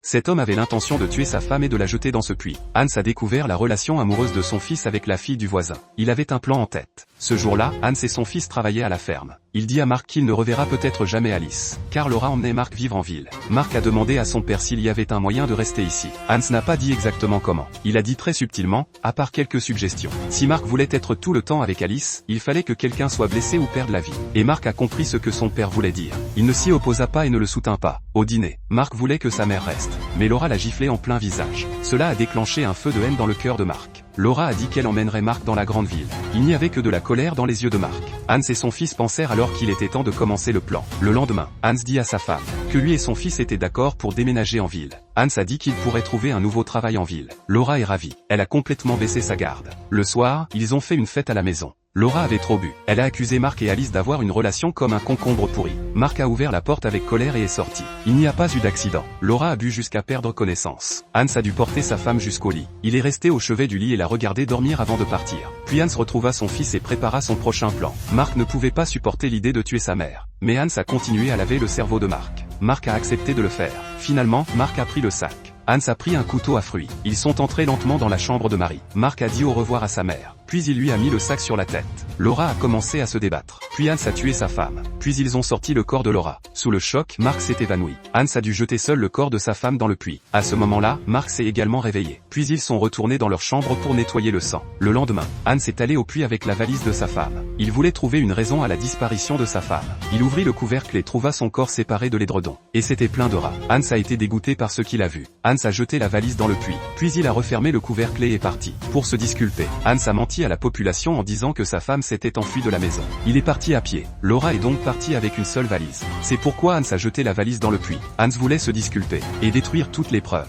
Cet homme avait l'intention de tuer sa femme et de la jeter dans ce puits. Hans a découvert la relation amoureuse de son fils avec la fille du voisin. Il avait un plan en tête. Ce jour-là, Hans et son fils travaillaient à la ferme. Il dit à Mark qu'il ne reverra peut-être jamais Alice, car Laura emmenait Mark vivre en ville. Mark a demandé à son père s'il y avait un moyen de rester ici. Hans n'a pas dit exactement comment. Il a dit très subtilement, à part quelques suggestions. Si Mark voulait être tout le temps avec Alice, il fallait que quelqu'un soit blessé ou perde la vie. Et Mark a compris ce que son père voulait dire. Il ne s'y opposa pas et ne le soutint pas. Au dîner, Mark voulait que sa mère reste, mais Laura l'a giflé en plein visage. Cela a déclenché un feu de haine dans le cœur de Mark. Laura a dit qu'elle emmènerait Mark dans la grande ville. Il n'y avait que de la colère dans les yeux de Mark. Hans et son fils pensèrent alors qu'il était temps de commencer le plan. Le lendemain, Hans dit à sa femme que lui et son fils étaient d'accord pour déménager en ville. Hans a dit qu'il pourrait trouver un nouveau travail en ville. Laura est ravie. Elle a complètement baissé sa garde. Le soir, ils ont fait une fête à la maison. Laura avait trop bu. Elle a accusé Mark et Alice d'avoir une relation comme un concombre pourri. Mark a ouvert la porte avec colère et est sorti. Il n'y a pas eu d'accident. Laura a bu jusqu'à perdre connaissance. Hans a dû porter sa femme jusqu'au lit. Il est resté au chevet du lit et l'a regardé dormir avant de partir. Puis Hans retrouva son fils et prépara son prochain plan. Mark ne pouvait pas supporter l'idée de tuer sa mère. Mais Hans a continué à laver le cerveau de Mark. Mark a accepté de le faire. Finalement, Mark a pris le sac. Hans a pris un couteau à fruits. Ils sont entrés lentement dans la chambre de Marie. Mark a dit au revoir à sa mère. Puis il lui a mis le sac sur la tête. Laura a commencé à se débattre. Puis Hans a tué sa femme. Puis ils ont sorti le corps de Laura. Sous le choc, Mark s'est évanoui. Hans a dû jeter seul le corps de sa femme dans le puits. À ce moment-là, Mark s'est également réveillé. Puis ils sont retournés dans leur chambre pour nettoyer le sang. Le lendemain, Hans est allé au puits avec la valise de sa femme. Il voulait trouver une raison à la disparition de sa femme. Il ouvrit le couvercle et trouva son corps séparé de l'édredon. Et c'était plein de rats. Hans a été dégoûté par ce qu'il a vu. Hans a jeté la valise dans le puits. Puis il a refermé le couvercle et est parti. Pour se disculper, Hans a menti à la population en disant que sa femme s'était enfuie de la maison. Il est parti à pied. Laura est donc partie avec une seule valise. C'est pourquoi Hans a jeté la valise dans le puits. Hans voulait se disculper et détruire toutes les preuves.